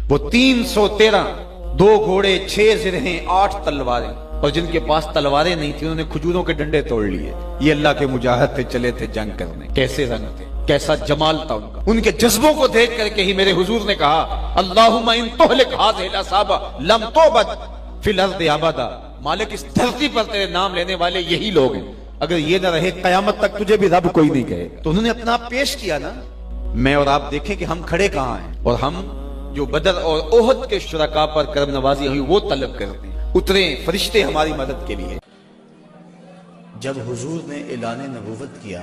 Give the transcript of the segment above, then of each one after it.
وہ 313 2 گھوڑے 6 زرہیں 8 تلواریں، اور جن کے پاس تلواریں نہیں تھی انہوں نے کھجوروں کے ڈنڈے توڑ لیے۔ یہ اللہ کے مجاہد تھے، چلے تھے جنگ کرنے۔ کیسے رنگ تھے، کیسا جمال تھا ان کا۔ ان کے جذبوں کو دیکھ کر کے ہی میرے حضور نے کہا اللہم ان تہلک هذه العصابہ لم تعبد فی الارض ابدا، مالک اس دھرتی پر تیرے نام لینے والے یہی لوگ ہیں، اگر یہ نہ رہے قیامت تک تجھے بھی رب کوئی نہیں کہے گا۔ تو انہوں نے اپنا آپ پیش کیا نا۔ میں اور آپ دیکھیں کہ ہم کھڑے کہاں ہیں، اور ہم جو بدر اور احد کے شرکاء پر کرم نوازی ہوئی وہ طلب کرتے ہیں۔ اتریں فرشتے ہماری مدد کے لیے۔ جب حضور نے اعلان نبوت کیا،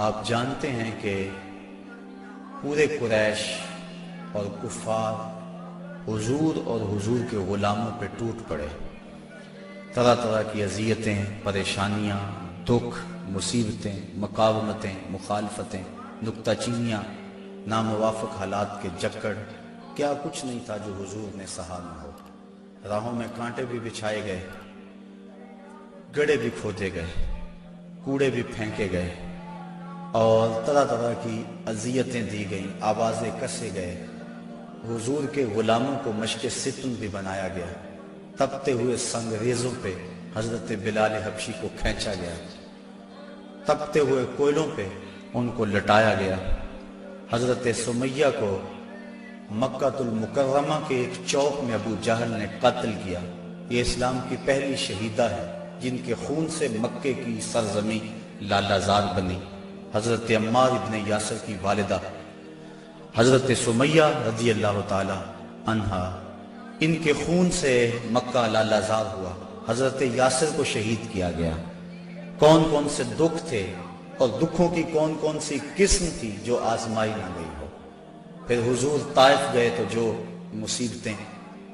آپ جانتے ہیں کہ پورے قریش اور کفار حضور اور حضور کے غلاموں پہ ٹوٹ پڑے۔ طرح طرح کی اذیتیں، پریشانیاں، دکھ، مصیبتیں، مقاومتیں، مخالفتیں، نکتہ چینیاں، ناموافق حالات کے جکڑ، کیا کچھ نہیں تھا جو حضور نے سہا نہ ہو۔ راہوں میں کانٹے بھی بچھائے گئے، گڑھے بھی کھودے گئے، کوڑے بھی پھینکے گئے، اور طرح طرح کی اذیتیں دی گئیں، آوازیں کسے گئے۔ حضور کے غلاموں کو مشق ستم بھی بنایا گیا۔ تپتے ہوئے سنگریزوں پہ حضرت بلال حبشی کو کھینچا گیا، تپتے ہوئے کوئلوں پہ ان کو لٹایا گیا۔ حضرت سمیہ کو مکہ المکرمہ کے ایک چوک میں ابو جہل نے قتل کیا۔ یہ اسلام کی پہلی شہیدہ ہے جن کے خون سے مکے کی سرزمین لالہ زار بنی۔ حضرت عمار ابن یاسر کی والدہ حضرت سمیہ رضی اللہ تعالی عنہا، ان کے خون سے مکہ لالہ زار ہوا۔ حضرت یاسر کو شہید کیا گیا۔ کون کون سے دکھ تھے اور دکھوں کی کون کون سی قسم تھی جو آزمائی نہ گئی ہو۔ پھر حضور طائف گئے تو جو مصیبتیں،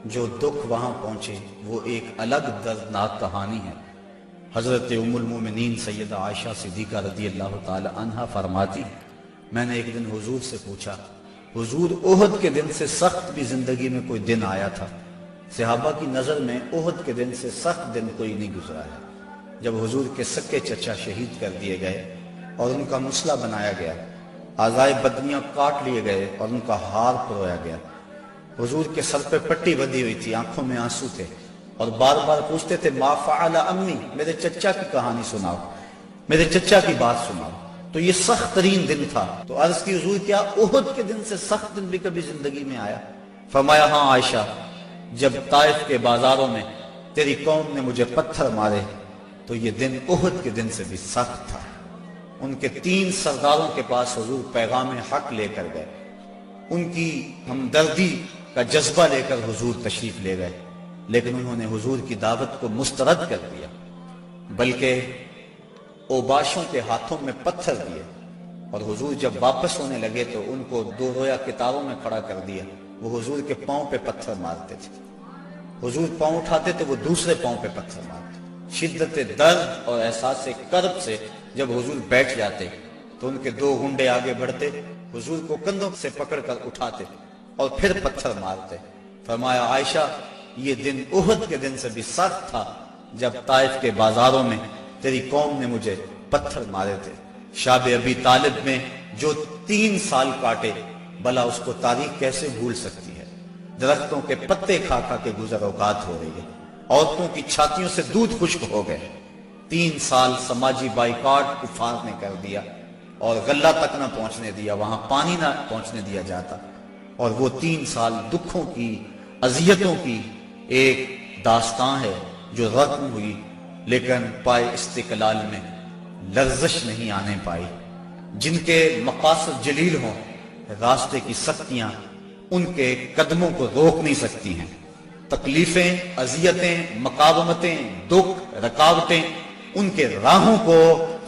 جو دکھ وہاں پہنچے وہ ایک الگ دردناک کہانی ہے۔ حضرت ام المومنین سیدہ عائشہ صدیقہ رضی اللہ تعالی عنہا فرماتی، میں نے ایک دن حضور سے پوچھا، حضور احد کے دن سے سخت بھی زندگی میں کوئی دن آیا تھا؟ صحابہ کی نظر میں احد کے دن سے سخت دن کوئی نہیں گزرا ہے۔ جب حضور کے سکے چچا شہید کر دیے گئے اور ان کا مسلح بنایا گیا، اعضائے بدنیاں کاٹ لیے گئے اور ان کا ہار پرویا گیا، حضور کے سر پہ پٹی بندھی ہوئی تھی، آنکھوں میں آنسو تھے، اور بار بار پوچھتے تھے ما فعل امی، میرے چچا کی کہانی سناؤ، میرے چچا کی بات سناؤ۔ تو یہ سخت ترین دن تھا۔ تو عرض کی حضور کیا احد کے دن سے سخت دن بھی کبھی زندگی میں آیا؟ فرمایا ہاں عائشہ، جب طائف کے بازاروں میں تیری قوم نے مجھے پتھر مارے تو یہ دن احد کے دن سے بھی سخت تھا۔ ان کے 3 سرداروں کے پاس حضور پیغام حق لے کر گئے، ان کی ہمدردی کا جذبہ لے کر حضور تشریف لے گئے، لیکن انہوں نے حضور کی دعوت کو مسترد کر دیا، بلکہ اوباشوں کے ہاتھوں میں پتھر دیے، اور حضور جب واپس ہونے لگے تو ان کو 2 رویا کتاروں میں کھڑا کر دیا۔ وہ حضور کے پاؤں پہ پتھر مارتے تھے، حضور پاؤں اٹھاتے تو وہ دوسرے پاؤں پہ پتھر مارتے۔ شدت درد اور احساس کرب سے جب حضور بیٹھ جاتے تو ان کے 2 گنڈے آگے بڑھتے، حضور کو کندھوں سے پکڑ کر اٹھاتے اور پھر پتھر مارتے۔ فرمایا عائشہ، یہ دن احد کے دن سے بھی سخت تھا جب طائف کے بازاروں میں تیری قوم نے مجھے پتھر مارے تھے۔ شاب ابی طالب میں جو 3 سال کاٹے، بلا اس کو تاریخ کیسے بھول سکتی ہے؟ درختوں کے پتے کھا کھا کے گزر اوقات ہو رہی ہے، عورتوں کی چھاتیوں سے دودھ خشک ہو گئے۔ 3 سال سماجی بائیکاٹ کفار نے کر دیا، اور غلہ تک نہ پہنچنے دیا، وہاں پانی نہ پہنچنے دیا جاتا، اور وہ 3 سال دکھوں کی، اذیتوں کی ایک داستان ہے جو رقم ہوئی، لیکن پائے استقلال میں لرزش نہیں آنے پائی۔ جن کے مقاصد جلیل ہوں، راستے کی سختیاں ان کے قدموں کو روک نہیں سکتی ہیں۔ تکلیفیں، اذیتیں، مقاومتیں، دکھ، رکاوٹیں ان کے راہوں کو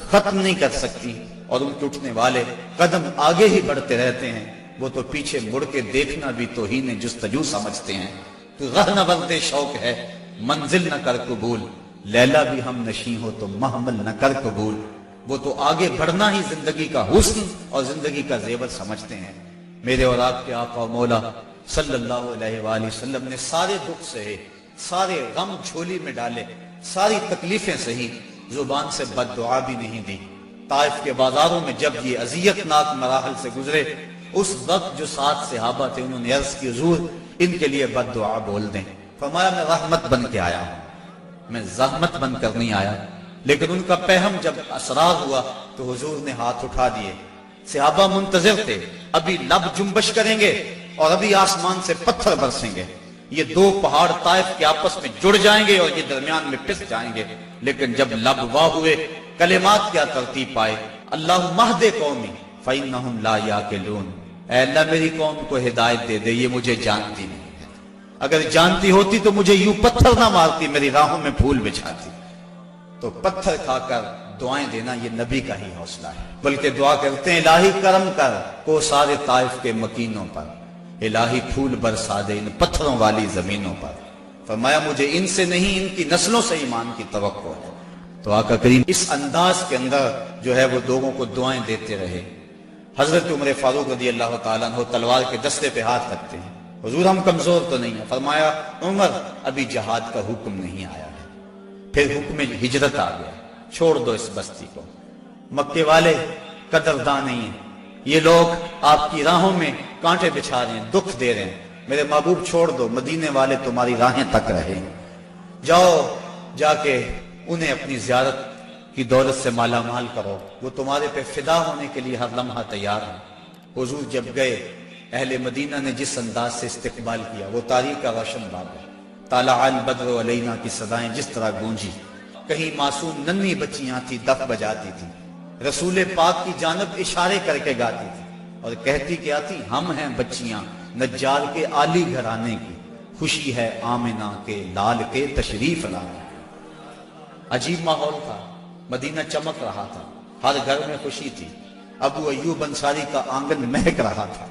ختم نہیں کر سکتی، اور ان کے اٹھنے والے قدم آگے ہی بڑھتے رہتے ہیں۔ وہ تو پیچھے مڑ کے دیکھنا بھی توہین جستجو سمجھتے ہیں۔ تو راہ نہ بندے شوق ہے، منزل نہ کر قبول، لیلا بھی ہم نشیں ہو تو محمل نہ کر قبول۔ وہ تو آگے بڑھنا ہی زندگی کا حسن اور زندگی کا زیور سمجھتے ہیں۔ میرے اور آپ کے آقا و مولا صلی اللہ علیہ وآلہ وسلم نے سارے دکھ سہے، سارے غم جھولی میں ڈالے، ساری تکلیفیں سہی، زبان سے بد دعا بھی نہیں دی۔ طائف کے بازاروں میں جب یہ اذیت ناک مراحل سے گزرے، اس وقت جو 7 صحابہ تھے انہوں نے عرض کی حضور ان کے لیے بد دعا بول دیں. فرمایا میں رحمت بن کے آیا ہوں, میں زحمت بن کر نہیں آیا. لیکن ان کا پہم جب اسرار ہوا تو حضور نے ہاتھ اٹھا دیے. صحابہ منتظر تھے, ابھی لب جنبش کریں گے اور ابھی آسمان سے پتھر برسیں گے, یہ 2 پہاڑ طائف کے آپس میں جڑ جائیں گے اور یہ درمیان میں پس جائیں گے. لیکن جب لب واہ ہوئے, کلمات کیا ترتیب پائے, اللہم اہد قومی فإنہم لا یعقلون, اے اللہ میری قوم کو ہدایت دے دے, یہ مجھے جانتی نہیں ہے, اگر جانتی ہوتی تو مجھے یوں پتھر نہ مارتی, میری راہوں میں پھول بچھاتی. تو پتھر کھا کر دعائیں دینا یہ نبی کا ہی حوصلہ ہے. بلکہ دعا کرتے ہیں الہی کرم کر کو سارے طائف کے مکینوں پر, الہی پھول برسا دے ان پتھروں والی زمینوں پر. فرمایا مجھے ان سے نہیں ان کی نسلوں سے ایمان کی توقع ہے. تو آقا کریم اس انداز کے اندر جو ہے وہ لوگوں کو دعائیں دیتے رہے. حضرت عمر فاروق رضی اللہ تعالیٰ عنہ تلوار کے دستے پہ ہاتھ رکھتے ہیں, حضور ہم کمزور تو نہیں ہیں. فرمایا عمر ابھی جہاد کا حکم نہیں آیا ہے. پھر حکم ہجرت آ گیا, چھوڑ دو اس بستی کو, مکے والے قدردان نہیں ہیں, یہ لوگ آپ کی راہوں میں کانٹے بچھا رہے ہیں, دکھ دے رہے ہیں, میرے محبوب چھوڑ دو, مدینے والے تمہاری راہیں تک رہے, جاؤ جا کے انہیں اپنی زیارت کی دولت سے مالا مال کرو, وہ تمہارے پہ فدا ہونے کے لیے ہر لمحہ تیار ہیں. حضور جب گئے, اہل مدینہ نے جس انداز سے استقبال کیا وہ تاریخ کا روشن باب ہے. طالع البدر علینا کی صدائیں جس طرح گونجی, کہیں معصوم ننھی بچیاں تھی دف بجاتی تھی, رسول پاک کی جانب اشارے کر کے گاتی تھی اور کہتی کیا تھی, ہم ہیں بچیاں نجار کے عالی گھرانے کی, خوشی ہے آمنہ کے لال کے تشریف لانے. عجیب ماحول تھا, مدینہ چمک رہا تھا, ہر گھر میں خوشی تھی. ابو ایوب انصاری کا آنگن مہک رہا تھا,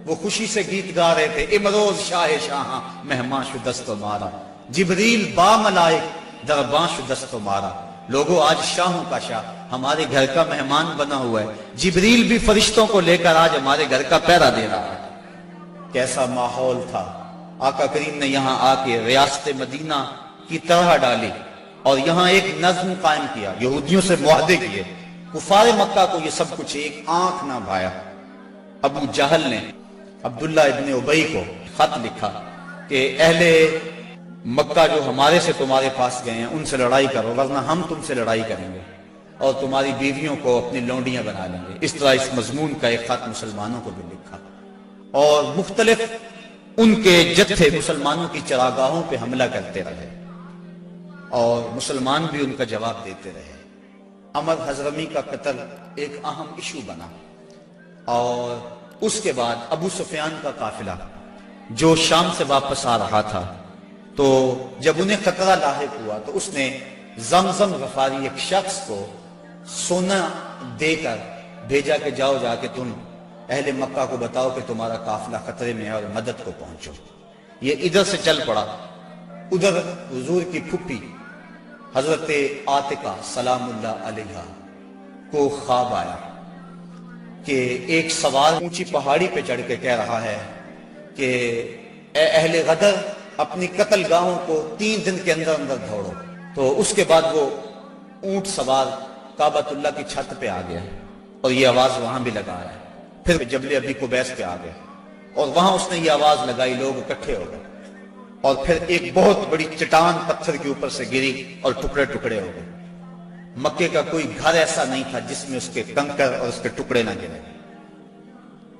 وہ خوشی سے گیت گا رہے تھے, امروز شاہ شاہاں مہمان شدست و مارا, جبریل با ملائک درباں شدست و مارا. لوگوں آج شاہوں کا شاہ ہمارے گھر کا مہمان بنا ہوا ہے, جبریل بھی فرشتوں کو لے کر آج ہمارے گھر کا پہرا دے رہا ہے. کیسا ماحول تھا. آقا کریم نے یہاں آ کے ریاست مدینہ کی طرح ڈالی اور یہاں ایک نظم قائم کیا, یہودیوں سے معاہدے کیے. کفار مکہ کو یہ سب کچھ ایک آنکھ نہ بھایا. ابو جہل نے عبداللہ ابن ابی کو خط لکھا کہ اہل مکہ جو ہمارے سے تمہارے پاس گئے ہیں ان سے لڑائی کرو, ورنہ ہم تم سے لڑائی کریں گے اور تمہاری بیویوں کو اپنی لونڈیاں بنا لیں گے. اس طرح اس مضمون کا ایک خط مسلمانوں کو بھی لکھا اور مختلف ان کے جتھے مسلمانوں کی چراگاہوں پہ حملہ کرتے رہے اور مسلمان بھی ان کا جواب دیتے رہے. عمر حضرمی کا قتل ایک اہم ایشو بنا اور اس کے بعد ابو سفیان کا قافلہ جو شام سے واپس آ رہا تھا, تو جب انہیں خطرہ لاحق ہوا تو اس نے زمزم غفاری ایک شخص کو سونا دے کر بھیجا کہ جاؤ جا کے تم اہل مکہ کو بتاؤ کہ تمہارا قافلہ خطرے میں ہے اور مدد کو پہنچو. یہ ادھر سے چل پڑا, ادھر حضور کی پھپھی حضرت عاتقہ سلام اللہ علیہا کو خواب آیا کہ ایک سوار اونچی پہاڑی پہ چڑھ کے کہہ رہا ہے کہ اے اہل غدر اپنی قتل گاہوں کو 3 دن کے اندر اندر دھوڑو. تو اس کے بعد وہ اونٹ سوار کعبۃ اللہ کی چھت پہ آ گیا اور یہ آواز وہاں بھی لگا ہے. پھر جبل ابی قبیس پہ آ گیا اور وہاں اس نے یہ آواز لگائی, لوگ اکٹھے ہو گئے اور پھر ایک بہت بڑی چٹان پتھر کے اوپر سے گری اور ٹکڑے ٹکڑے ہو گئے. مکے کا کوئی گھر ایسا نہیں تھا جس میں اس کے کنکر اور اس کے ٹکڑے نہ گرے.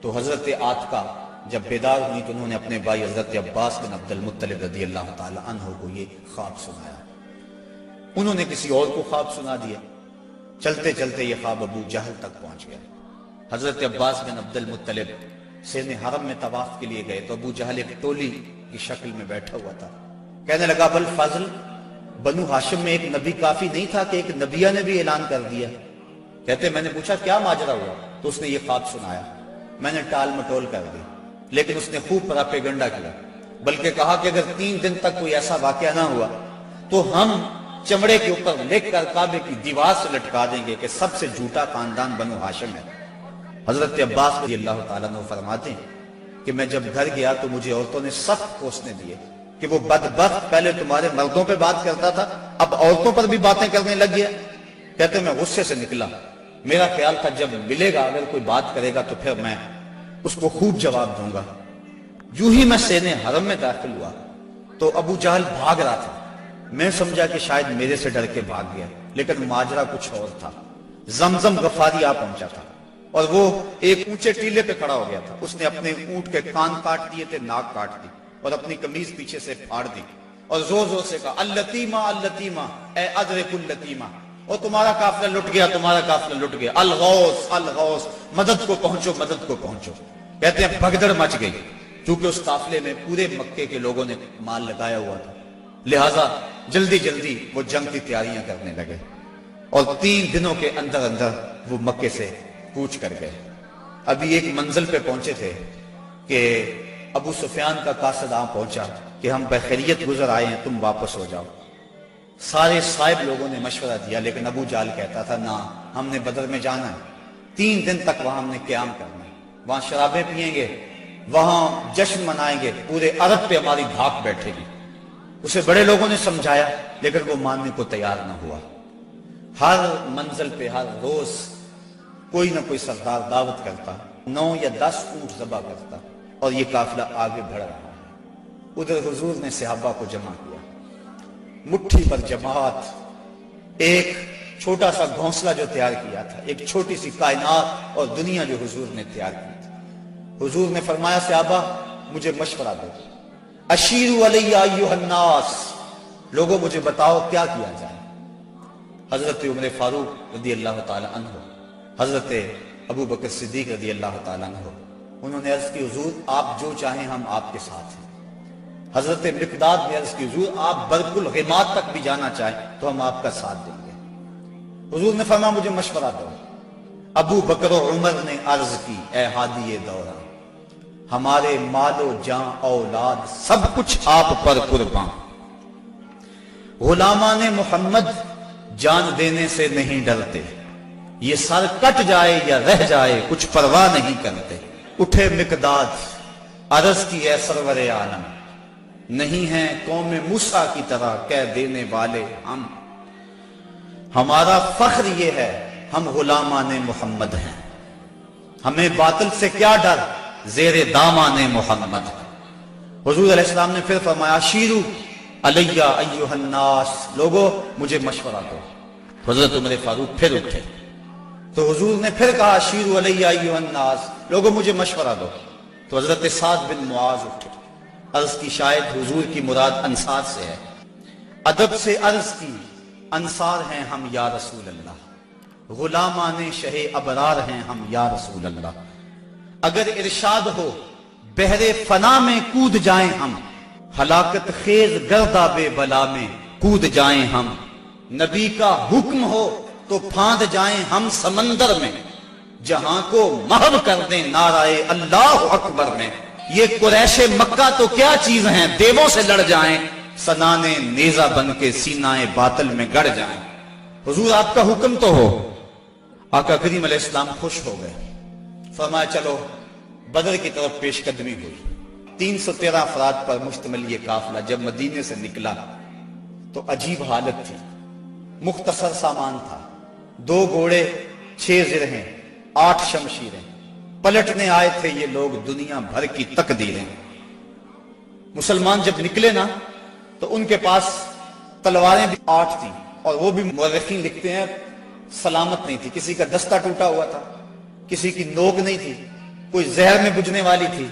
تو حضرت عاتقہ جب بیدار ہوئی تو انہوں نے اپنے بھائی حضرت عباس بن عبد المطلب رضی اللہ تعالی عنہ کو یہ خواب سنایا. انہوں نے کسی اور کو خواب سنا دیا. چلتے چلتے یہ خواب ابو جہل تک پہنچ گیا. حضرت عباس بن عبد المطلب سین حرم میں طواف کے لیے گئے تو ابو جہل ایک ٹولی کی شکل میں بیٹھا ہوا تھا. کہنے لگا بل فضل, بنو ہاشم میں ایک نبی کافی نہیں تھا کہ ایک نبیہ نے بھی اعلان کر دیا. کہتے میں نے پوچھا کیا ماجرا ہوا, تو اس نے یہ خواب سنایا. میں نے ٹال مٹول کر دی, لیکن اس نے خوب پراپیگنڈا کیا, بلکہ کہا کہ اگر 3 دن تک کوئی ایسا واقعہ نہ ہوا تو ہم چمڑے کے اوپر لکھ کر کعبے کی دیوار سے لٹکا دیں گے کہ سب سے جھوٹا خاندان بنو ہاشم ہے. حضرت عباس رضی اللہ تعالیٰ عنہ فرماتے ہیں کہ میں جب گھر گیا تو مجھے عورتوں نے سخت کوسنے دیے کہ وہ بدبخت پہلے تمہارے مردوں پہ بات کرتا تھا, اب عورتوں پر بھی باتیں کرنے لگ گیا. کہتے میں غصے سے نکلا. میرا خیال تھا جب ملے گا اگر کوئی بات کرے گا تو پھر میں اس کو خوب جواب دوں گا۔ یوں ہی میں سینے حرم میں داخل ہوا تو ابو جہل بھاگ رہا تھا۔ میں سمجھا کہ شاید میرے سے ڈر کے بھاگ گیا، لیکن ماجرا کچھ اور تھا۔ زمزم غفاری آ پہنچا تھا اور وہ ایک اونچے ٹیلے پہ کھڑا ہو گیا تھا۔ اس نے اپنے اونٹ کے کان کاٹ دیے تھے، ناک کاٹ دی اور اپنی قمیض پیچھے سے پھاڑ دی اور زور زور سے کہا اللتیمہ اللتیمہ اے ادرک اللتیمہ، اور تمہارا قافلہ لٹ گیا، تمہارا قافلہ لٹ گیا، الغوث الغوث، مدد کو پہنچو، مدد کو پہنچو۔ کہتے ہیں بھگدڑ مچ گئی، چونکہ اس قافلے میں پورے مکے کے لوگوں نے مال لگایا ہوا تھا، لہٰذا جلدی جلدی وہ جنگ کی تیاریاں کرنے لگے اور 3 دنوں کے اندر اندر وہ مکے سے کوچ کر گئے۔ ابھی ایک منزل پہ پہنچے تھے کہ ابو سفیان کا قاصد آ پہنچا کہ ہم بخیریت گزر آئے ہیں، تم واپس ہو جاؤ۔ سارے صاحب لوگوں نے مشورہ دیا، لیکن ابو جہل کہتا تھا نہ، ہم نے بدر میں جانا ہے، 3 دن تک وہاں ہم نے قیام کرنا ہے، وہاں شرابیں پیئیں گے، وہاں جشن منائیں گے، پورے عرب پہ ہماری دھاک بیٹھے گی۔ اسے بڑے لوگوں نے سمجھایا لیکن وہ ماننے کو تیار نہ ہوا۔ ہر منزل پہ ہر روز کوئی نہ کوئی سردار دعوت کرتا، 9 یا 10 اونٹ ذبح کرتا اور یہ قافلہ آگے بڑھ رہا ہے۔ ادھر حضور نے صحابہ کو جمع کیا، مٹھی پر جماعت، ایک چھوٹا سا گھونسلہ جو تیار کیا تھا، ایک چھوٹی سی کائنات اور دنیا جو حضور نے تیار کی تھی۔ حضور نے فرمایا صحابہ مجھے مشورہ دو، اشیروا علی ایھا الناس، لوگوں مجھے بتاؤ کیا کیا جائے۔ حضرت عمر فاروق رضی اللہ تعالی عنہ، حضرت ابو بکر صدیق رضی اللہ تعالی عنہ، انہوں نے عرض کی حضور آپ جو چاہیں ہم آپ کے ساتھ ہیں۔ حضرت مقداد نے عرض کی حضور آپ برق الغماد تک بھی جانا چاہیں تو ہم آپ کا ساتھ دیں گے۔ حضور نے فرمایا مجھے مشورہ دو۔ ابو بکر و عمر نے عرض کی اے ہادی دورہ، ہمارے مال و جان اولاد سب کچھ آپ پر قربان، غلامان محمد جان دینے سے نہیں ڈرتے، یہ سر کٹ جائے یا رہ جائے کچھ پرواہ نہیں کرتے۔ اٹھے مقداد، عرض کی اے سرور عالم، نہیں ہیں قوم موسیٰ کی طرح کہہ دینے والے ہم، ہمارا فخر یہ ہے ہم غلامان محمد ہیں، ہمیں باطل سے کیا ڈر، زیر دامان محمد۔ حضور علیہ السلام نے پھر فرمایا شیرو علی ایھا الناس، لوگوں مجھے مشورہ دو۔ حضرت عمر فاروق پھر اٹھے تو حضور نے پھر کہا شیرو علی ایھا الناس، لوگوں مجھے مشورہ دو۔ تو حضرت سعد بن معاذ اٹھے، عرض کی شاید حضور کی مراد انصار سے ہے، ادب سے عرض کی انصار ہیں ہم یا رسول اللہ، غلامان شہ ابرار ہیں ہم یا رسول اللہ، اگر ارشاد ہو بحر فنا میں کود جائیں ہم، ہلاکت خیز گردہ بے بلا میں کود جائیں ہم، نبی کا حکم ہو تو پھاند جائیں ہم سمندر میں، جہاں کو محو کر دیں نعرہ اللہ اکبر میں، یہ قریش مکہ تو کیا چیز ہیں، دیووں سے لڑ جائیں، سنانے نیزہ بن کے سینہ باطل میں گڑ جائیں۔ حضور آپ کا حکم تو ہو۔ آقا کریم علیہ السلام خوش ہو گئے، فرمایا چلو بدر کی طرف پیش قدمی ہوئی۔ 313 افراد پر مشتمل یہ قافلہ جب مدینے سے نکلا تو عجیب حالت تھی، مختصر سامان تھا، 2 گھوڑے، 6 زرہیں، 8 شمشیریں، پلٹنے آئے تھے یہ لوگ دنیا بھر کی تقدیریں۔ مسلمان جب نکلے نا تو ان کے پاس تلواریں بھی 8 تھیں، اور وہ بھی مورخین لکھتے ہیں سلامت نہیں تھی، کسی کا دستہ ٹوٹا ہوا تھا، کسی کی نوک نہیں تھی، کوئی زہر میں بجھنے والی تھی،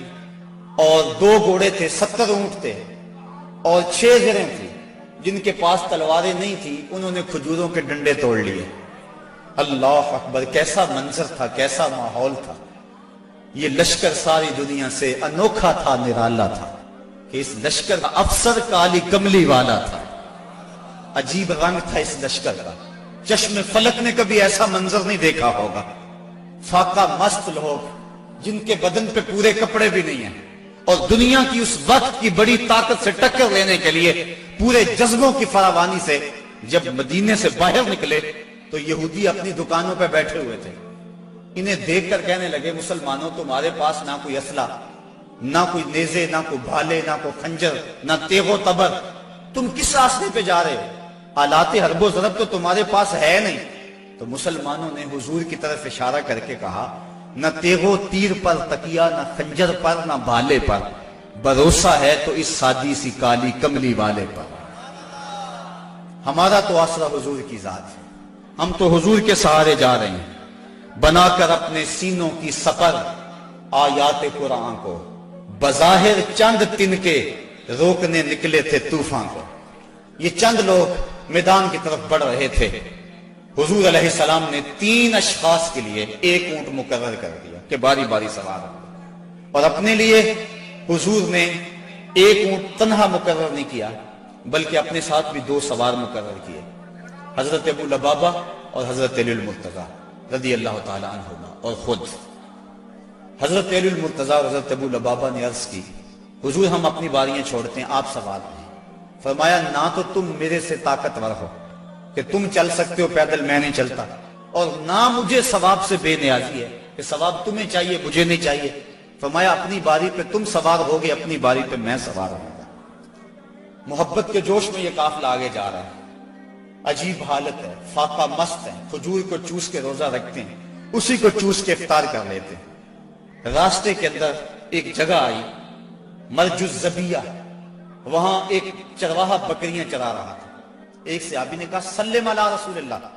اور 2 گھوڑے تھے، 70 اونٹ تھے، اور 6 زریں تھی۔ جن کے پاس تلواریں نہیں تھی انہوں نے کھجوروں کے ڈنڈے توڑ لیے۔ اللہ اکبر، کیسا منظر تھا، کیسا ماحول تھا۔ یہ لشکر ساری دنیا سے انوکھا تھا، نرالا تھا کہ اس لشکر کا افسر کالی کملی والا تھا، عجیب رنگ تھا اس لشکر کا، چشم فلک نے کبھی ایسا منظر نہیں دیکھا ہوگا۔ فاقہ مست لوگ جن کے بدن پہ پورے کپڑے بھی نہیں ہیں، اور دنیا کی اس وقت کی بڑی طاقت سے ٹکر لینے کے لیے پورے جذبوں کی فراوانی سے جب مدینے سے باہر نکلے تو یہودی اپنی دکانوں پہ بیٹھے ہوئے تھے۔ انہیں دیکھ کر کہنے لگے مسلمانوں تمہارے پاس نہ کوئی اسلحہ، نہ کوئی نیزے، نہ کوئی بھالے، نہ کوئی خنجر، نہ تیغ و تبر، تم کس راستے پہ جا رہے ہو؟ آلات حرب و ضرب تو تمہارے پاس ہے نہیں۔ تو مسلمانوں نے حضور کی طرف اشارہ کر کے کہا نہ تیغو تیر پر تکیا، نہ خنجر پر، نہ بھالے پر، بھروسہ ہے تو اس سادی سی کالی کملی والے پر۔ ہمارا تو آسرا حضور کی ذات ہے، ہم تو حضور کے سہارے جا رہے ہیں، بنا کر اپنے سینوں کی سپر آیات قرآن کو، بظاہر چند تن کے روکنے نکلے تھے طوفان کو۔ یہ چند لوگ میدان کی طرف بڑھ رہے تھے، حضور علیہ السلام نے 3 اشخاص کے لیے ایک اونٹ مقرر کر دیا کہ باری باری سوار ہو، اور اپنے لیے حضور نے ایک اونٹ تنہا مقرر نہیں کیا بلکہ اپنے ساتھ بھی 2 سوار مقرر کیے، حضرت ابو لبابہ اور حضرت علی المرتضیٰ رضی اللہ تعالی عنہما۔ اور خود حضرت علی المرتضیٰ اور حضرت ابو لبابہ نے عرض کی، حضور ہم اپنی باریاں چھوڑتے ہیں، آپ سوار ہیں۔ فرمایا نہ تو تم میرے سے طاقتور ہو کہ تم چل سکتے ہو پیدل، میں نہیں چلتا، اور نہ مجھے ثواب سے بے نیازی ہے کہ ثواب تمہیں چاہیے مجھے نہیں چاہیے۔ فرمایا اپنی باری پہ تم سوار ہوگے، اپنی باری پہ میں سوار ہوں گا۔ محبت کے جوش میں یہ قافلہ آگے جا رہا ہے، عجیب حالت ہے، فاقہ مست ہے، کھجور کو چوس کے روزہ رکھتے ہیں، اسی کو چوس کے افطار کر لیتے ہیں۔ راستے کے اندر ایک جگہ آئی مرج الزبیہ، وہاں ایک چرواہا بکریاں چرا رہا تھا۔ ایک صحابی نے کہا سلم علی رسول اللہ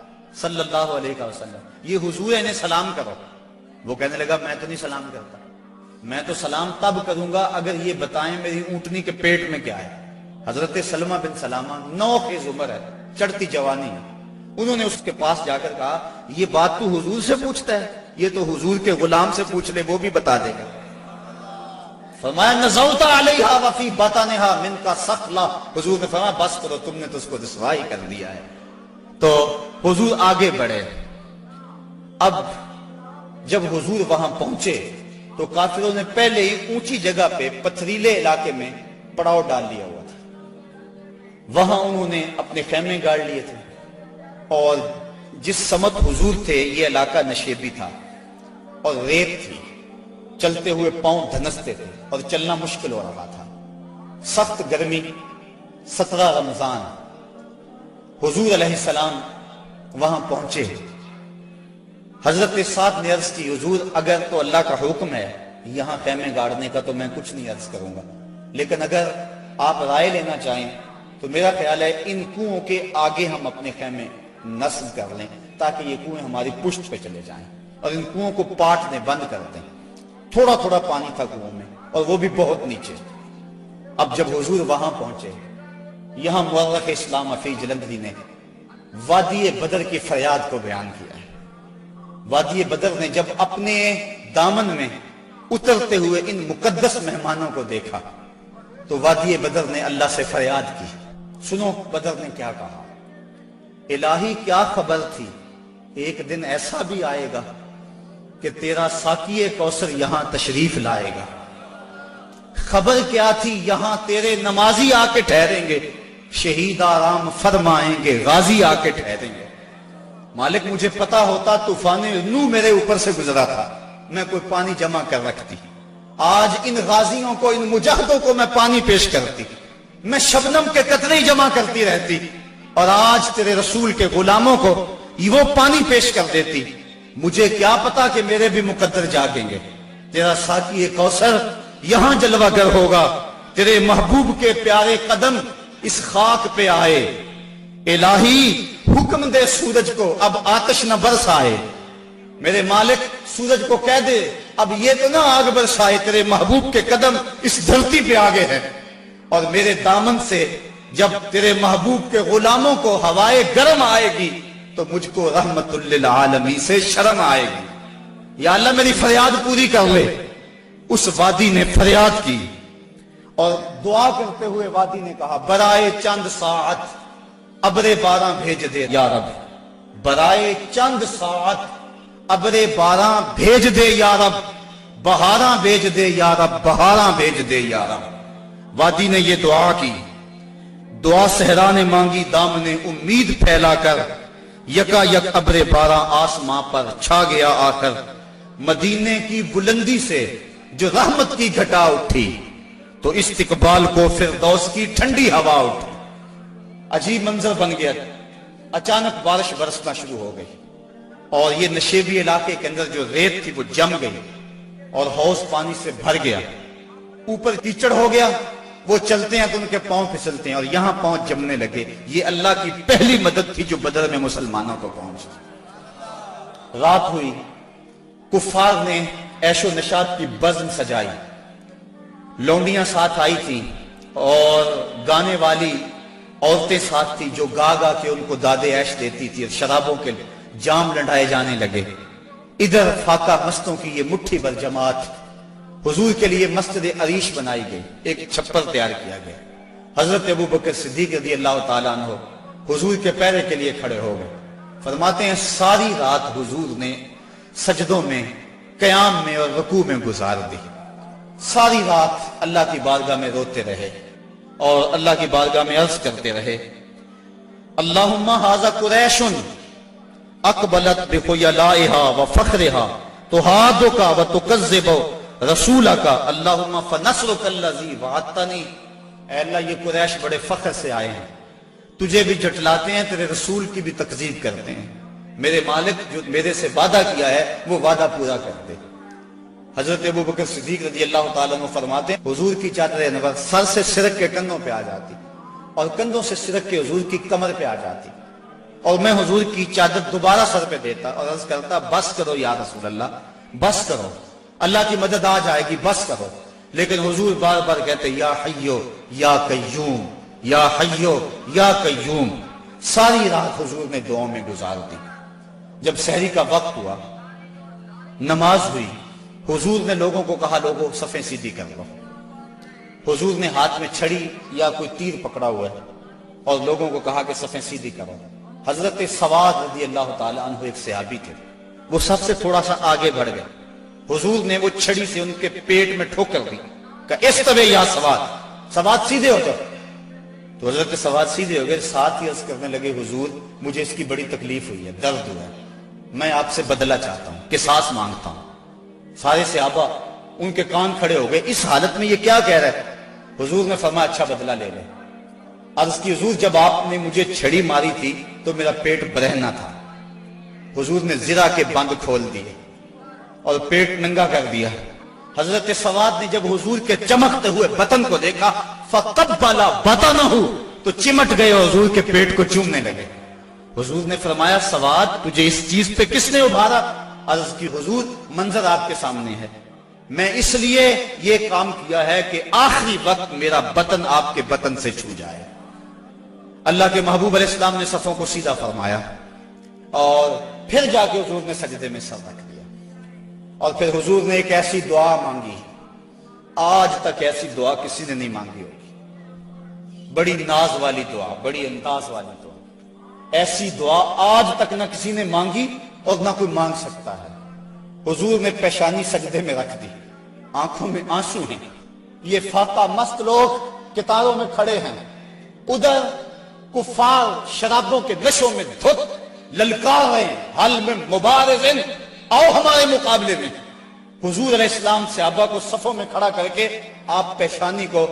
صلی اللہ علیہ وسلم، یہ حضور ہے انہیں سلام کرو۔ وہ کہنے لگا میں تو نہیں سلام کرتا، میں تو سلام تب کروں گا اگر یہ بتائیں میری اونٹنی کے پیٹ میں کیا ہے۔ حضرت سلمہ بن سلامہ 9 خیز عمر ہے، چڑھتی جوانی ہے، انہوں نے اس کے پاس جا کر کہا یہ بات تو حضور سے پوچھتا ہے، یہ تو حضور کے غلام سے پوچھ لے وہ بھی بتا دے گا۔ فرمایا نزوت علیہا وفی بطنہا منک ثقلا، حضور نے فرمایا بس کرو تم نے تو اس کو رسوائی کر دیا ہے۔ تو حضور آگے بڑھے۔ اب جب حضور وہاں پہنچے تو کافروں نے پہلے ہی اونچی جگہ پہ پتھریلے علاقے میں پڑاؤ ڈال لیا ہوا تھا، وہاں انہوں نے اپنے خیمے گاڑ لیے تھے، اور جس سمت حضور تھے یہ علاقہ نشیبی تھا اور ریت تھی، چلتے ہوئے پاؤں دھنستے تھے اور چلنا مشکل ہو رہا تھا، سخت گرمی، 17 رمضان۔ حضور علیہ السلام وہاں پہنچے، حضرت سعد نے عرض کی حضور اگر تو اللہ کا حکم ہے یہاں خیمے گاڑنے کا تو میں کچھ نہیں عرض کروں گا، لیکن اگر آپ رائے لینا چاہیں تو میرا خیال ہے ان کنووں کے آگے ہم اپنے خیمے نصب کر لیں تاکہ یہ کنویں ہماری پشت پہ چلے جائیں، اور ان کنووں کو پاٹنے بند کر دیں۔ تھوڑا تھوڑا پانی تھا کنووں میں اور وہ بھی بہت نیچے۔ اب جب حضور وہاں پہنچے، یہاں مورخ اسلام عفی جلندری نے وادی بدر کی فریاد کو بیان کیا ہے۔ وادی بدر نے جب اپنے دامن میں اترتے ہوئے ان مقدس مہمانوں کو دیکھا تو وادی بدر نے اللہ سے فریاد کی۔ سنو بدر نے کیا کہا، الہی کیا خبر تھی، ایک دن ایسا بھی آئے گا کہ تیرا ساقی کوثر یہاں تشریف لائے گا۔ خبر کیا تھی، یہاں تیرے نمازی آ کے ٹھہریں گے، شہید آرام فرمائیں گے، غازی آ کے ٹھہریں گے۔ مالک مجھے پتا ہوتا طوفان نوح میرے اوپر سے گزرا تھا، میں کوئی پانی جمع کر رکھتی، آج ان غازیوں کو، ان مجاہدوں کو میں پانی پیش کرتی، میں شبنم کے قطرے جمع کرتی رہتی، اور آج تیرے رسول کے غلاموں کو وہ پانی پیش کر دیتی۔ مجھے کیا پتا کہ میرے بھی مقدر جاگیں گے، تیرا ساقی کوثر یہاں جلوہ گر ہوگا، تیرے محبوب کے پیارے قدم اس خاک پہ آئے۔ الہی حکم دے سورج کو اب آتش نہ برسائے، میرے مالک سورج کو کہہ دے اب یہ تو نہ آگ برسائے، تیرے محبوب کے قدم اس دھرتی پہ آگے ہیں، اور میرے دامن سے جب تیرے محبوب کے غلاموں کو ہوائے گرم آئے گی تو مجھ کو رحمت للعالمین سے شرم آئے گی۔ یا اللہ میری فریاد پوری کر لے۔ اس وادی نے فریاد کی اور دعا کرتے ہوئے وادی نے کہا برائے چند ساعت ابر باراں بھیج دے یا رب، برائے چند ساعت ابر باراں بھیج دے یا رب، بہاراں بھیج دے یا رب، بہاراں بھیج دے یا رب۔ وادی نے یہ دعا کی، دعا صحرا نے مانگی دامن امید پھیلا کر، یکا یک ابر باراں آسماں پر چھا گیا آخر، مدینے کی بلندی سے جو رحمت کی گھٹا اٹھی تو استقبال کو فردوس کی ٹھنڈی ہوا اٹھی۔ عجیب منظر بن گیا، اچانک بارش برسنا شروع ہو گئی، اور یہ نشیبی علاقے کے اندر جو ریت تھی وہ جم گئی اور حوض پانی سے بھر گیا، اوپر کیچڑ ہو گیا، وہ چلتے ہیں تو ان کے پاؤں پھسلتے ہیں اور یہاں پاؤں جمنے لگے۔ یہ اللہ کی پہلی مدد تھی جو بدر میں مسلمانوں کو پہنچی۔ رات ہوئی، کفار نے عیش و نشاط کی بزم سجائی، لونڈیاں ساتھ آئی تھیں اور گانے والی عورتیں ساتھ تھی جو گا گا کے ان کو داد عیش دیتی تھی، اور شرابوں کے جام لڑائے جانے لگے۔ ادھر فاقہ مستوں کی یہ مٹھی بھر جماعت، حضور کے لیے مسجد عریش بنائی گئی، ایک چھپر تیار کیا گیا۔ حضرت ابوبکر صدیق رضی اللہ تعالیٰ عنہ حضور کے پیرے کے لیے کھڑے ہو گئے۔ فرماتے ہیں ساری رات حضور نے سجدوں میں، قیام میں اور رکوع میں گزار دی۔ ساری رات اللہ کی بارگاہ میں روتے رہے اور اللہ کی بارگاہ میں عرض کرتے رہے، اللہم ھذا قریش اقبلت بخیلائھا وفخرھا تحادک وتکذب رسولک اللہم فنصرک الذی وعدتنی۔ اے اللہ یہ قریش بڑے فخر سے آئے ہیں، تجھے بھی جھٹلاتے ہیں، تیرے رسول کی بھی تکذیب کرتے ہیں، میرے مالک جو میرے سے وعدہ کیا ہے وہ وعدہ پورا کرتے۔ حضرت ابوبکر صدیق رضی اللہ تعالیٰ عنہ فرماتے ہیں حضور کی چادر انور سر سے سرک کے کندھوں پہ آ جاتی اور کندھوں سے سرک کے حضور کی کمر پہ آ جاتی، اور میں حضور کی چادر دوبارہ سر پہ دیتا اور عرض کرتا بس کرو یا رسول اللہ، بس کرو، اللہ کی مدد آ جائے گی، بس کرو۔ لیکن حضور بار بار کہتے یا حیو یا قیوم، یا حیو یا قیوم۔ ساری رات حضور نے دعاؤں میں گزار دی۔ جب سحری کا وقت ہوا، نماز ہوئی، حضور نے لوگوں کو کہا لوگوں صفیں سیدھی کر لو۔ حضور نے ہاتھ میں چھڑی یا کوئی تیر پکڑا ہوا ہے اور لوگوں کو کہا کہ صفیں سیدھی کرو۔ حضرت سواد رضی اللہ تعالیٰ عنہ ایک صحابی تھے، وہ سب سے تھوڑا سا آگے بڑھ گئے۔ حضور نے وہ چھڑی سے ان کے پیٹ میں ٹھوکر دی، کہا استوے یا سواد، سواد سیدھے ہو جاؤ۔ تو حضرت سواد سیدھے ہو گئے، ساتھ ہی عرض کرنے لگے حضور مجھے اس کی بڑی تکلیف ہوئی ہے، درد ہوا ہے، میں آپ سے بدلہ چاہتا ہوں، قصاص مانگتا ہوں۔ سارے صحابہ ان کے کان کھڑے ہو گئے، اس حالت میں یہ کیا کہہ رہا ہے؟ حضور نے فرمایا اچھا بدلہ لے لیں۔ عرض کی حضور جب آپ نے مجھے چھڑی ماری تھی تو میرا پیٹ برہنہ تھا، حضور نے زرہ کے بند کھول دیے اور پیٹ ننگا کر دیا۔ حضرت سواد نے جب حضور کے چمکتے ہوئے بطن کو دیکھا فقبل بطنہ، تو چمٹ گئے اور حضور کے پیٹ کو چومنے لگے۔ حضور نے فرمایا سواد تجھے اس چیز پہ کس نے ابھارا؟ عرض کی حضور منظر آپ کے سامنے ہے، میں اس لیے یہ کام کیا ہے کہ آخری وقت میرا بطن آپ کے بطن سے چھو جائے۔ اللہ کے محبوب علیہ السلام نے صفوں کو سیدھا فرمایا اور پھر جا کے حضور نے سجدے میں سر رکھ دیا اور پھر حضور نے ایک ایسی دعا مانگی، آج تک ایسی دعا کسی نے نہیں مانگی ہوگی، بڑی ناز والی دعا، بڑی انداز والی دعا، ایسی دعا آج تک نہ کسی نے مانگی اور نہ کوئی مانگ سکتا ہے۔ حضور نے پیشانی سجدے میں رکھ دی، آنکھوں میں آنسو ہیں، یہ فاقہ مست لوگ کتاروں میں کھڑے ہیں، ادھر کفار شرابوں کے نشوں میں دھت للکار رہے ہیں، حل میں مبارزن، آؤ ہمارے مقابلے میں۔ حضور علیہ السلام صحابہ کو صفوں میں کھڑا کر کے آپ پیشانی کو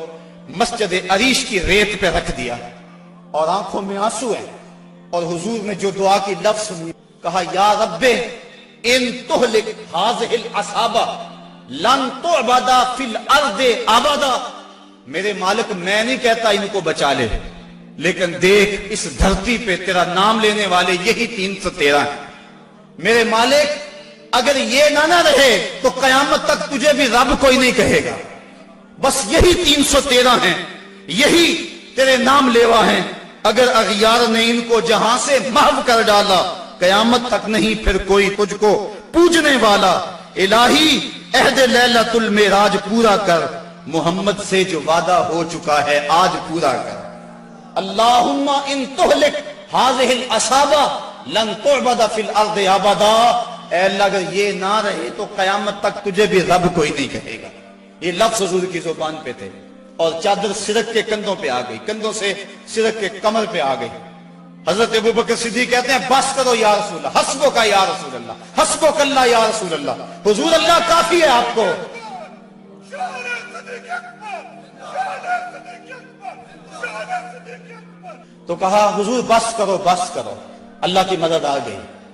مسجد عریش کی ریت پہ رکھ دیا اور آنکھوں میں آنسو ہیں، اور حضور نے جو دعا کی لفظ سنی، کہا یا رب ان تہلک ہذہ العصابہ لن تعبد فی الارض ابدا۔ میرے مالک میں نہیں کہتا ان کو بچا لے، لیکن دیکھ اس دھرتی پہ تیرا نام لینے والے یہی 313 ہیں۔ میرے مالک اگر یہ نہ رہے تو قیامت تک تجھے بھی رب کوئی نہیں کہے گا، بس یہی 313 ہیں، یہی تیرے نام لیوا ہیں۔ اگر اغیار نے ان کو جہاں سے محو کر ڈالا، قیامت تک نہیں پھر کوئی تجھ کو پوجنے والا۔ الہی عہد لیلۃ المعراج پورا کر، محمد سے جو وعدہ ہو چکا ہے آج پورا کر۔ اللہم ان تہلک ہذہ العصابہ لن تعبد فی الارض ابدا۔ اے اللہ اگر یہ نہ رہے تو قیامت تک تجھے بھی رب کوئی نہیں کہے گا۔ یہ لفظ حضور کی زبان پہ تھے، اور چادر سرک کے کندھوں پہ آ گئی، کندھوں سے سرک کے کمر پہ آ گئی۔ حضرت ابوبکر صدیق کہتے ہیں بس کرو یا رسول اللہ، حسبک یا رسول اللہ، حسبک اللہ یا رسول اللہ، حضور اللہ کافی ہے آپ کو۔ تو کہا حضور بس کرو بس کرو، اللہ کی مدد آ گئی۔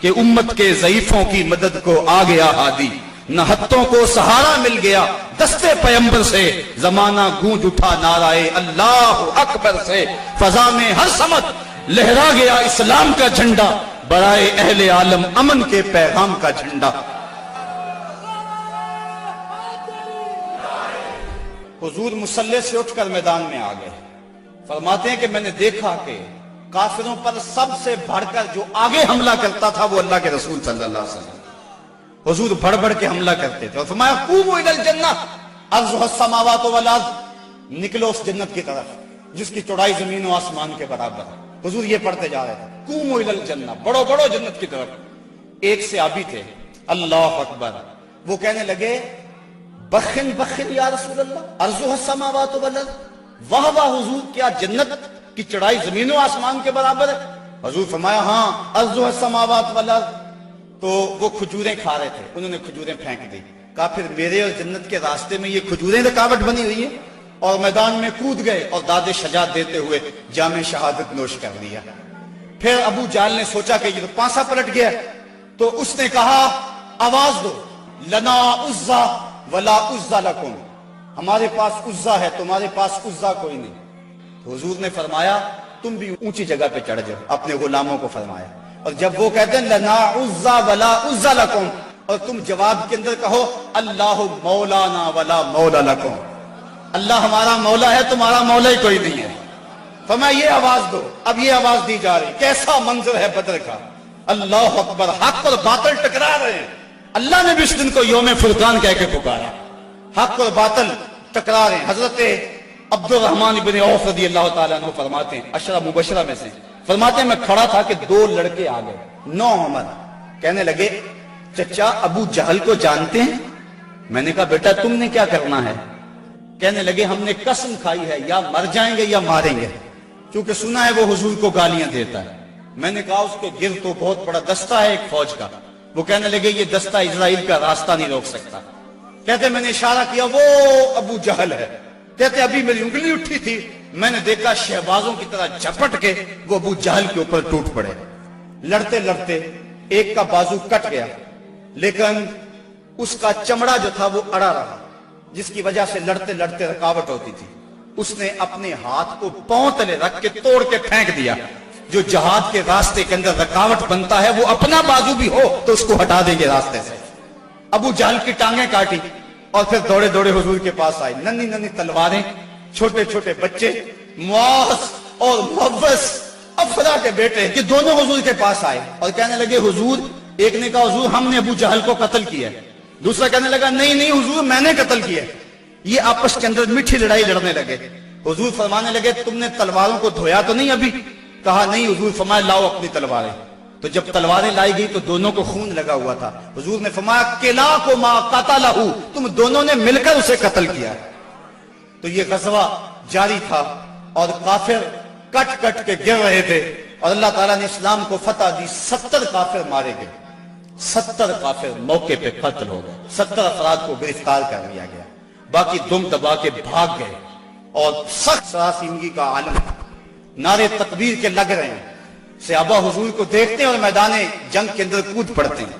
کہ امت کے ضعیفوں کی مدد کو آ گیا ہادی، نہ ہتھوں کو سہارا مل گیا دستے پیمبر سے، زمانہ گونج اٹھا نعرہ اللہ اکبر سے، فضا میں ہر سمت لہرا گیا اسلام کا جھنڈا، برائے اہل عالم امن کے پیغام کا جھنڈا۔ حضور مصلی سے اٹھ کر میدان میں آ گئے، فرماتے ہیں کہ میں نے دیکھا کہ کافروں پر سب سے بڑھ کر جو آگے حملہ کرتا تھا وہ اللہ کے رسول صلی اللہ علیہ وسلم۔ حضور بڑھ بڑھ کے حملہ کرتے تھے اور فرمایا قوموا الی الجنہ عرضها السماوات والارض، نکلو اس جنت کی طرف جس کی چوڑائی زمین و آسمان کے برابر ہے۔ حضور یہ پڑھتے جا رہے تھے قوموا الی الجنہ، بڑھو بڑھو جنت کی طرف۔ ایک صحابی تھے اللہ اکبر، وہ کہنے لگے بخن بخن یا رسول اللہ عرضها السماوات والارض، واہ واہ حضور کیا جنت کی چڑھائی زمین و آسمان کے برابر ہے؟ حضور فرمایا ہاں عرضها السماوات والارض۔ تو وہ کھجوریں کھا رہے تھے، انہوں نے کھجوریں پھینک دی، کہا پھر میرے اور جنت کے راستے میں یہ کھجوریں رکاوٹ بنی ہوئی ہیں، اور میدان میں کود گئے اور داد شجاعت دیتے ہوئے جام شہادت نوش کر لیا۔ پھر ابو جہل نے سوچا کہ یہ تو پانسا پلٹ گیا، تو اس نے کہا آواز دو لنا عزا ولا عزا لکم، ہمارے پاس عزا ہے تمہارے پاس عزا کوئی نہیں۔ تو حضور نے فرمایا تم بھی اونچی جگہ پہ چڑھ جاؤ، اپنے غلاموں کو فرمایا، اور جب وہ کہتے ہیں لنا عزا ولا عزا لکم، اور تم جواب کے اندر کہو اللہ مولانا ولا مولا لکم، اللہ ہمارا مولا ہے تمہارا مولا ہی کوئی نہیں ہے۔ فرمایا یہ آواز دو، اب یہ آواز دی جا رہی، کیسا منظر ہے بدر کا، اللہ اکبر، حق اور باطل ٹکرا رہے ہیں۔ اللہ نے بھی اس دن کو یوم فرقان کہہ کے پکارا، حق اور باطل ٹکرا رہے ہیں۔ حضرت عبد الرحمن بن عوف رضی اللہ تعالیٰ عنہ فرماتے ہیں، عشرہ مبشرہ میں سے فرماتے ہیں میں کھڑا تھا کہ دو لڑکے آ گئے، نو عمر، کہنے لگے چچا ابو جہل کو جانتے ہیں؟ میں نے کہا بیٹا تم نے کیا کرنا ہے؟ کہنے لگے ہم نے قسم کھائی ہے یا مر جائیں گے یا ماریں گے، کیونکہ سنا ہے وہ حضور کو گالیاں دیتا ہے۔ میں نے کہا اس کے گرد تو بہت بڑا دستہ ہے ایک فوج کا۔ وہ کہنے لگے یہ دستہ اسرائیل کا راستہ نہیں روک سکتا۔ کہتے میں نے اشارہ کیا وہ ابو جہل ہے۔ کہتے ابھی میری انگلی اٹھی تھی، میں نے دیکھا شہبازوں کی طرح جھپٹ کے وہ ابو جہل کے اوپر ٹوٹ پڑے، لڑتے لڑتے ایک کا بازو کٹ گیا، لیکن اس کا چمڑا جو تھا وہ اڑا رہا، جس کی وجہ سے لڑتے لڑتے رکاوٹ ہوتی تھی۔ اس نے اپنے ہاتھ کو پاؤں تلے رکھ کے توڑ کے پھینک دیا۔ جو جہاد کے راستے کے اندر رکاوٹ بنتا ہے وہ اپنا بازو بھی ہو تو اس کو ہٹا دیں گے راستے سے۔ ابو جہل کی ٹانگیں کاٹی اور پھر دوڑے دوڑے حضور کے پاس آئے، ننھی ننھی تلواریں، چھوٹے چھوٹے بچے، معاذ اور محبس افرا کے بیٹے، یہ دونوں حضور کے پاس آئے اور کہنے لگے حضور، ایک نے کہا حضور ہم نے ابو جہل کو قتل کیا ہے، دوسرا کہنے لگا نہیں نہیں حضور میں نے قتل کیا ہے۔ یہ آپس کے اندر میٹھی لڑائی لڑنے لگے۔ حضور فرمانے لگے تم نے تلواروں کو دھویا تو نہیں ابھی؟ کہا نہیں حضور۔ فرمایا لاؤ اپنی تلواریں۔ تو جب تلواریں لائی گئی تو دونوں کو خون لگا ہوا تھا۔ حضور نے فرمایا کلا کو ما قتلہ، تم دونوں نے مل کر اسے قتل کیا۔ تو یہ غزوہ جاری تھا اور کافر کٹ کٹ کے گر رہے تھے اور اللہ تعالیٰ نے اسلام کو فتح دی۔ 70 کافر مارے گئے، 70 کافر موقع پہ قتل ہو گئے، 70 افراد کو گرفتار کر لیا گیا، باقی دم دبا کے بھاگ گئے۔ اور سخت سراسیمگی کا عالم، نعرے تکبیر کے لگ رہے ہیں، صحابہ حضور کو دیکھتے ہیں اور میدان جنگ کے اندر کود پڑتے ہیں۔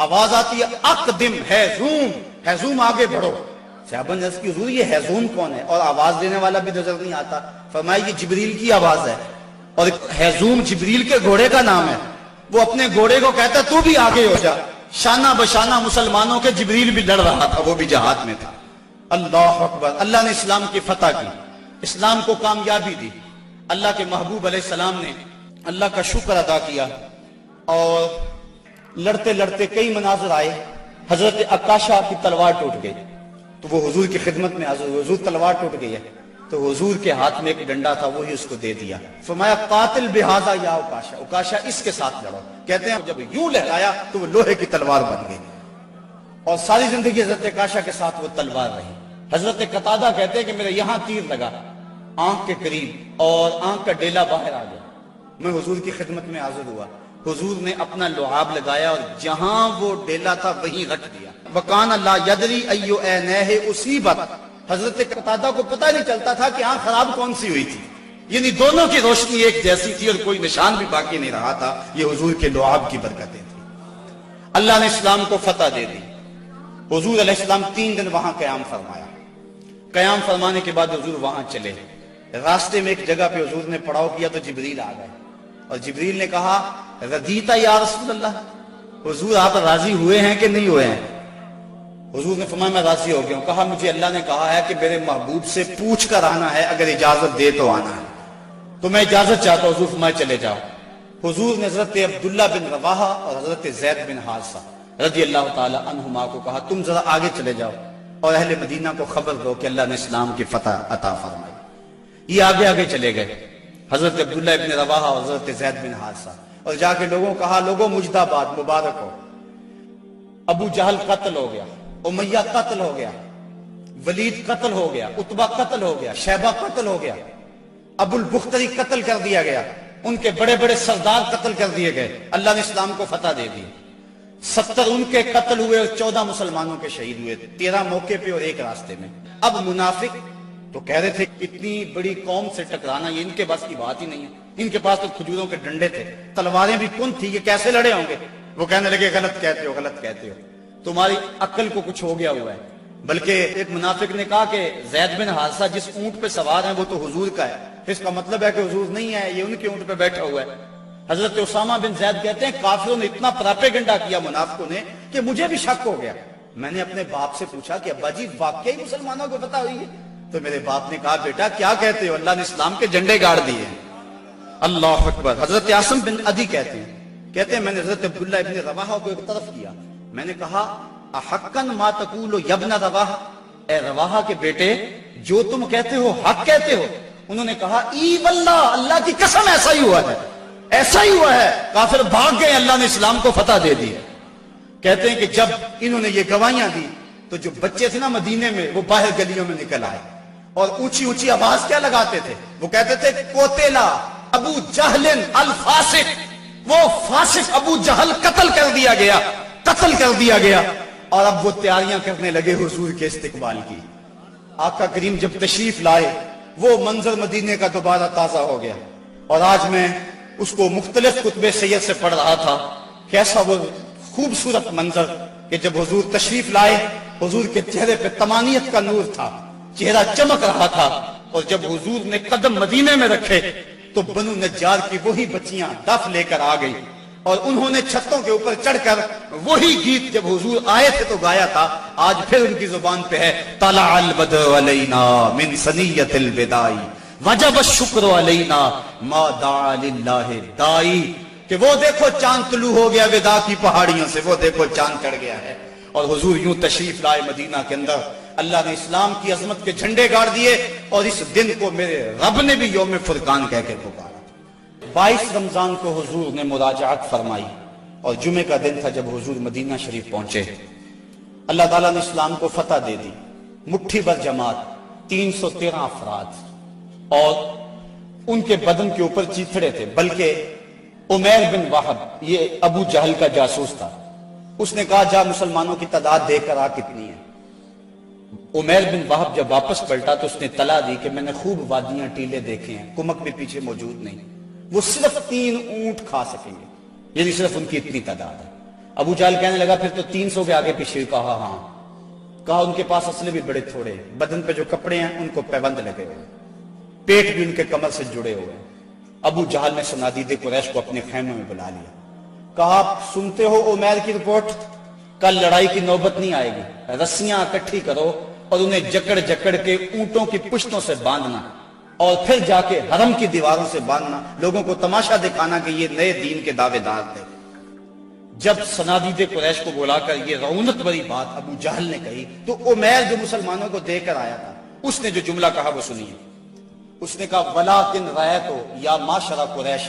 آواز آتی ہے اقدم ہیزوم، ہیزوم آگے بڑھو۔ صحابہ نے عرض کی حضور یہ ہیزوم کون ہے؟ اور آواز دینے والا بھی نظر نہیں آتا۔ فرمایا یہ جبریل کی آواز ہے، اور ہیزوم جبریل کے گھوڑے کا نام ہے۔ وہ اپنے گھوڑے کو کہتا تو بھی آگے ہو جا۔ شانہ بشانہ مسلمانوں کے جبریل بھی لڑ رہا تھا، وہ بھی جہاد میں تھا۔ اللہ اکبر۔ اللہ نے اسلام کی فتح کی، اسلام کو کامیابی دی۔ اللہ کے محبوب علیہ السلام نے اللہ کا شکر ادا کیا اور لڑتے لڑتے کئی مناظر آئے۔ حضرت عکاشہ کی تلوار ٹوٹ گئی تو وہ حضور کی خدمت میں حاضر ہوئے، حضور تلوار ٹوٹ گئی ہے۔ تو حضور کے ہاتھ میں ایک ڈنڈا تھا، وہی اس کو دے دیا۔ فرمایا قاتل بہذا یا عکاشہ، عکاشہ اس کے ساتھ لڑو۔ کہتے ہیں جب یوں لہرایا تو وہ لوہے کی تلوار بن گئی اور ساری زندگی حضرت عکاشہ کے ساتھ وہ تلوار رہی۔ حضرت قتادہ کہتے ہیں کہ میرے یہاں تیر لگا آنکھ کے قریب اور آنکھ کا ڈیلا باہر آ گیا۔ میں حضور کی خدمت میں حاضر ہوا، حضور نے اپنا لعاب لگایا اور جہاں وہ ڈیلا تھا وہیں رکھ دیا۔ وکان اللہ یدری ایو عینیہ اصیبت، حضرت قتادہ کو پتہ نہیں چلتا تھا کہ آنکھ خراب کون سی ہوئی تھی، یعنی دونوں کی روشنی ایک جیسی تھی اور کوئی نشان بھی باقی نہیں رہا تھا۔ یہ حضور کے لعاب کی برکتیں تھیں۔ اللہ نے اسلام کو فتح دے دی۔ حضور علیہ السلام 3 دن وہاں قیام فرمایا۔ قیام فرمانے کے بعد حضور وہاں چلے، راستے میں ایک جگہ پہ حضور نے پڑاؤ کیا تو جبریل آ گئے، اور جبریل نے کہا رضیتا یا رسول اللہ، حضور آپ راضی ہوئے ہیں کہ نہیں ہوئے ہیں؟ حضور نے فرمایا میں راضی ہو گیا ہوں۔ کہا مجھے اللہ نے کہا ہے کہ میرے محبوب سے پوچھ کر آنا ہے، اگر اجازت دے تو آنا ہے، تو میں اجازت چاہتا ہوں۔ حضور فرمایا چلے جاؤ۔ حضور نے حضرت عبداللہ بن رواحہ اور حضرت زید بن حارثہ رضی اللہ تعالی عنہما کو کہا تم ذرا آگے چلے جاؤ اور اہل مدینہ کو خبر دو کہ اللہ نے اسلام کی فتح عطا فرمائی۔ یہ آگے آگے چلے گئے، حضرت عبداللہ بن رواحہ اور حضرت زید بن حارثہ، اور جا کے لوگوں کو کہا لوگوں مجدہ باد، مبارک ہو، ابو جہل قتل ہو گیا، امیہ قتل ہو گیا، ولید قتل ہو گیا، عتبہ قتل ہو گیا، شیبہ قتل ہو گیا، ابو البختری قتل کر دیا گیا، ان کے بڑے بڑے سردار قتل کر دیے گئے، اللہ نے اسلام کو فتح دے دی۔ 70 ان کے قتل ہوئے اور 14 مسلمانوں کے شہید ہوئے، 13 موقع پہ اور 1 راستے میں۔ اب منافق تو کہہ رہے تھے اتنی بڑی قوم سے ٹکرانا یہ ان کے بس کی بات ہی نہیں ہے، ان کے پاس تو کھجوروں کے ڈنڈے تھے، تلواریں بھی کن تھی، یہ کیسے لڑے ہوں گے؟ وہ کہنے لگے غلط کہتے ہو، غلط کہتے ہو، تمہاری عقل کو کچھ ہو گیا ہوا ہے۔ بلکہ ایک منافق نے کہا کہ زید بن حارثہ جس اونٹ پہ سوار ہیں وہ تو حضور کا ہے، اس کا مطلب ہے کہ حضور نہیں ہے، یہ ان کے اونٹ پہ بیٹھا ہوا ہے۔ حضرت اسامہ بن زید کہتے ہیں کافروں نے اتنا پراپیگنڈا کیا منافقوں نے کہ مجھے بھی شک ہو گیا۔ میں نے اپنے باپ سے پوچھا کہ ابا جی واقعی مسلمانوں کو پتہ ہوئی ہے؟ تو میرے باپ نے کہا بیٹا کیا کہتے ہو، اللہ نے اسلام کے جھنڈے گاڑ دیے ہیں۔ اللہ اکبر۔ حضرت عاصم بن عدی کہتے ہیں میں نے حضرت عبداللہ ابن رواحہ کو ایک طرف کیا، میں نے کہا احقن ما تقول یا ابن رواحہ، اے رواحہ کے بیٹے جو تم کہتے ہو حق کہتے ہو؟ انہوں نے کہا ای واللہ، اللہ کی قسم ایسا ہی ہوا ہے، ایسا ہی ہوا ہے۔ کافر بھاگ گئے، اللہ نے اسلام کو فتح دے دی۔ کہتے ہیں کہ جب انہوں نے یہ گواہیاں دی تو جو بچے تھے نا مدینے میں وہ باہر گلیوں میں نکل آئے اور اونچی اونچی آواز کیا لگاتے تھے؟ وہ کہتے تھے قتل ابو جہل الفاسق، وہ فاسق ابو جہل قتل کر دیا گیا، قتل کر دیا گیا۔ اور اب وہ تیاریاں کرنے لگے حضور کے استقبال کی۔ آقا کریم جب تشریف لائے وہ منظر مدینے کا دوبارہ تازہ ہو گیا، اور آج میں اس کو مختلف خطبے سید سے پڑھ رہا تھا۔ کیسا وہ خوبصورت منظر کہ جب حضور تشریف لائے حضور کے چہرے پہ طمانیت کا نور تھا، چہرہ چمک رہا تھا، اور جب حضور نے قدم مدینے میں رکھے تو بنو نجار کی وہی بچیاں دف لے کر آ گئی، اور انہوں نے چھتوں کے اوپر چڑھ کر وہی گیت جب حضور آئے تھے تو گایا تھا، آج پھر ان کی زبان پہ ہے طلع البدر علینا من ثنیۃ الوداع وجب الشکر علینا ما دعا للہ دائی، کہ وہ دیکھو چاند طلوع ہو گیا وداع کی پہاڑیوں سے، وہ دیکھو چاند چڑھ گیا ہے۔ اور حضور یوں تشریف لائے مدینہ کے اندر، اللہ نے اسلام کی عظمت کے جھنڈے گاڑ دیے، اور اس دن کو میرے رب نے بھی یوم فرقان کہہ کے پکارا۔ 22 رمضان کو حضور نے مراجعت فرمائی، اور جمعے کا دن تھا جب حضور مدینہ شریف پہنچے۔ اللہ تعالیٰ نے اسلام کو فتح دے دی، مٹھی بھر جماعت، 313 افراد، اور ان کے بدن کے اوپر چیتھڑے تھے، بلکہ عمیر بن وہب یہ ابو جہل کا جاسوس تھا، اس نے کہا جا مسلمانوں کی تعداد دیکھ کر آ کتنی ہے۔ عمیر بن وہب جب واپس پلٹا تو اس نے طلاع دی کہ میں نے خوب وادیاں ٹیلے دیکھے ہیں، کمک بھی پیچھے موجود نہیں، وہ صرف 3 اونٹ کھا سکیں گے، یعنی صرف ان کی اتنی تعداد ہے۔ ابو جہل کہنے لگا پھر تو 300 کے آگے پیچھے، کہا ہاں، کہا ان کے پاس اسلحے بھی بڑے تھوڑے، بدن پہ جو کپڑے ہیں ان کو پیبند لگے ہوئے، پیٹ بھی ان کے کمر سے جڑے ہوئے۔ ابو جہل نے صنادید قریش کو اپنے خیمے میں بلا لیا، کہا آپ سنتے ہو عمیر کی رپورٹ، کل لڑائی کی نوبت نہیں آئے گی، رسیاں اکٹھی کرو اور انہیں جکڑ جکڑ کے اونٹوں کی پشتوں سے باندھنا، اور پھر جا کے حرم کی دیواروں سے باندھنا، لوگوں کو تماشا دکھانا کہ یہ نئے دین کے دعوے دار تھے۔ جب صنادید قریش کو بلا کر یہ رعونت بری بات ابو جہل نے کہی تو عمیر جو مسلمانوں کو دے کر آیا تھا اس نے جو جملہ کہا وہ سنیے۔ اس نے کہا وَلَٰكِنْ رَأَيْتُ يَا مَعْشَرَ قُرَيْشٍ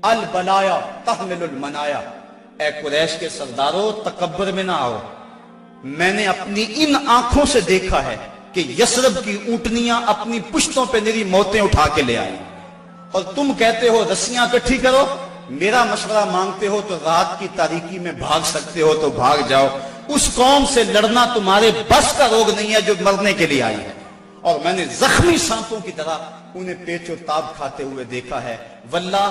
الْبَلَايَا تَحْمِلُ الْمَنَايَا، اے قریش کے سردارو تکبر میں نہ آؤ، میں نے اپنی ان آنکھوں سے دیکھا ہے کہ یثرب کی اونٹنیاں اپنی پشتوں پہ نری موتیں اٹھا کے لے آئی، اور تم کہتے ہو رسیاں اکٹھی کرو، میرا مشورہ مانگتے ہو تو رات کی تاریکی میں بھاگ سکتے ہو تو بھاگ جاؤ، اس قوم سے لڑنا تمہارے بس کا روگ نہیں ہے جو مرنے کے لیے آئی ہے۔ اور میں نے زخمی سانپوں کی طرح انہیں پیچ و تاب کھاتے ہوئے دیکھا ہے، واللہ